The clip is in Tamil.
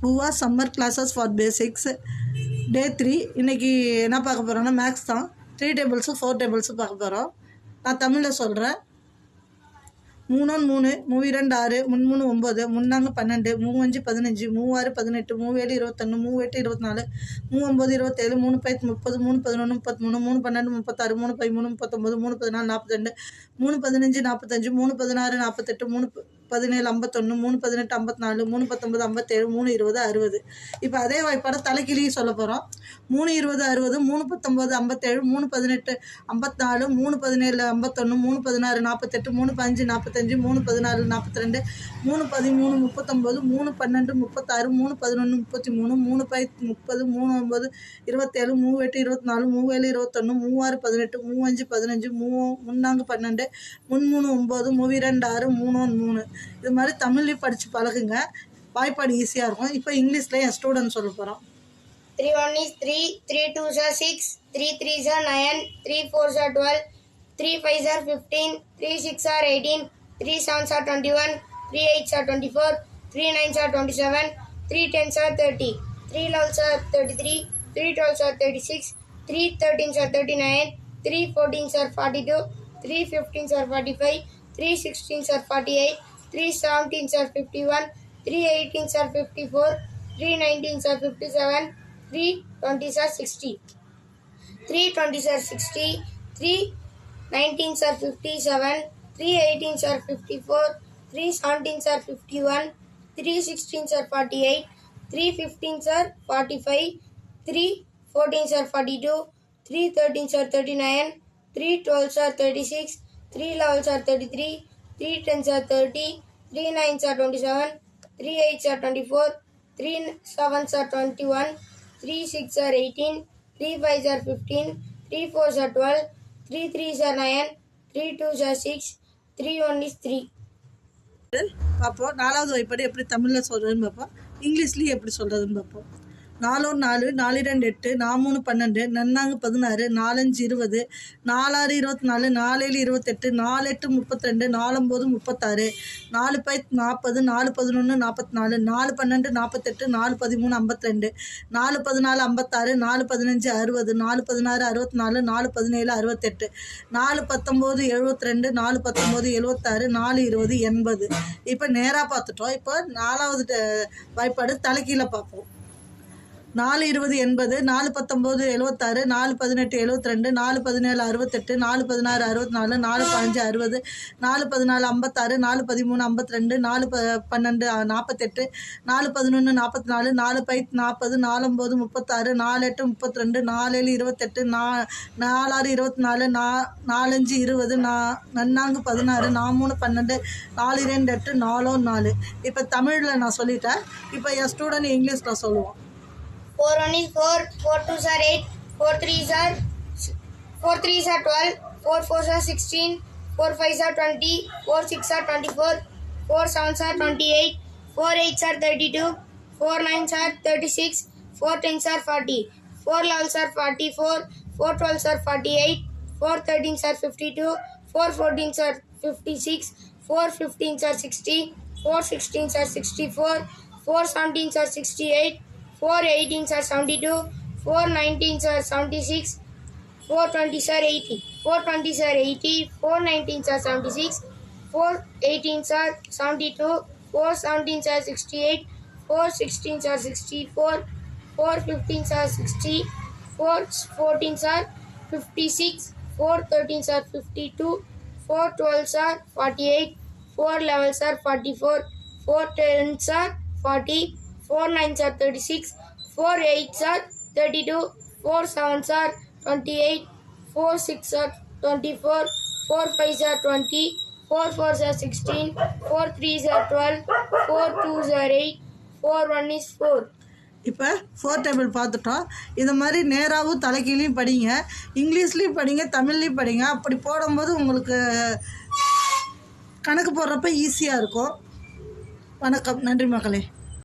பூவா சம்மர் கிளாஸஸ் ஃபார் பேசிக்ஸ் டே 3. இன்றைக்கி என்ன பார்க்க போகிறோன்னா மேக்ஸ் தான். 3 டேபிள்ஸும் 4 டேபிள்ஸும் பார்க்க போகிறோம். நான் தமிழில் சொல்கிறேன். 3 3 3 2 6 3 3 9 3 4 12 3 5 15 3 6 18 3 7 21 3 8 24 3 9 27 3 10 30 3 11 33 3 12 36 3 13 39 3 14 42 3 15 45 3 16 48 3 17 51 3 18 54 3 19 57 3 20 60. இப்போ அதே வாய்ப்பாட தலைக்கிளியும் சொல்ல போகிறோம். 3 20 60 3 19 57 3 18 54 3 17 51 3 16 48 3 15 45 3 16 42 3 13 39 3 12 36 3 11 33 3 30 3 9 27 3 8 24 3 7 21 3 6 18 3 5 15 3 4 12 3 9 3 2 6 3 3. இது மாதிரி தமிழ்லையும் படித்து பழகுங்க. வாய்ப்பாடு ஈஸியாக இருக்கும். இப்போ இங்கிலீஷில் என் ஸ்டூடெண்ட் சொல்ல போகிறோம். 3 1 is 3, 3 2s are 6, 3 3s are 9, 3 4s are 12, 3 5s are 15, 3 6 are 18, 3 7s are 21, 3 8s are 24, 3 9s are 27, 3 10s are 30, 3 11s are 33, 3 12s are 36, 3 13s are 39, 3 14s are 42, 3 15s are 45, 3 16s are 48, 3 17s are 51, 3 18s are 54, 3 19s are 57, 3 20s are 60, 3 20s are 60, 3 19s are 57, 3 18s are 54, 3 17s are 51, 3 16s are 48, 3 15s are 45, 3 14s are 42, 3 13s are 39, 3 12s are 36, 3 11s are 33, 3 10s are 30, 3 9s are 27, 3 8s are 24, 3 7s are 21, 3 6 are 18, 3 5s are 15, 3 4s are 12, 3 3s are 9, 3 2s are 6, 3 1 is 3. பார்ப்போம். 4வது வாய்ப்பாடு எப்படி தமிழில் சொல்கிறதுன்னு பார்ப்போம். இங்கிலீஷ்லேயும் எப்படி சொல்கிறதுன்னு பார்ப்போம். 4 1 4 4 2 8 4 3 12 4 16 4 5 20 4 6 24 4 7 28 4 8 32 4 9 36 4 5 40 4 11 44 4 12 48 4 13 52 4 14 56 4 15 60 4 16 64 4 17 68 4 19 72 4 19 76 4 20 80. இப்போ நேராக பார்த்துட்டோம். இப்போ 4வது வாய்ப்பாடு தலைக்கீழ பார்ப்போம். 4 20 80 4 19 76 4 18 72 4 17 68 4 16 64 4 15 60 4 14 56 4 13 52 4 12 48 4 11 44 4 5 40 4 9 36 4 8 32 4 7 28 4 6 24 4 5 20 4 16 4 3 12 4 2 8 4 4. இப்போ தமிழில் நான் சொல்லிட்டேன். இப்போ என் ஸ்டூடெண்ட் இங்கிலீஷில் சொல்லுவோம். 4 1 is 4, 4 2s are 8, 4 3s are 12, 4 4s are 16, 4 5s are 20, 4 6 are 24, 4 7s are 28, 4 8s are 32, 4 9s are 36, 4 10s are 40, 4 11s are 44, 4 12s are 48, 4 13s are 52, 4 14s are 56, 4 15s are 60, 4 16s are 64, 4 17s are 68, 4 18s are 72, 4 19s are 76, 4 20s are 80, 4 20s are 80, 4 19s are 76, 4 18s are 72, 4 17s are 68, 4 16s are 64, 4 15s are 60, 4 14s are 56, 4 13s are 52, 4 12s are 48, 4 11s are 44, 4 10s are 40, 4 9s are 36, 4 8s are 32, 4 7s are 28, 4 6 are 24, 4 5s are 20, 4 4s are 16, 4 3s are 12, 4 2s are 8, 4 1 is 4. இப்போ 4 டேபிள் பார்த்துட்டோம். இந்த மாதிரி நேராகவும் தலைக்கீழையும் படிங்க. இங்கிலீஷ்லேயும் படிங்க, தமிழ்லேயும் படிங்க. அப்படி போடும்போது உங்களுக்கு கணக்கு போடுறப்ப ஈஸியாக இருக்கும். வணக்கம். நன்றி மக்களே.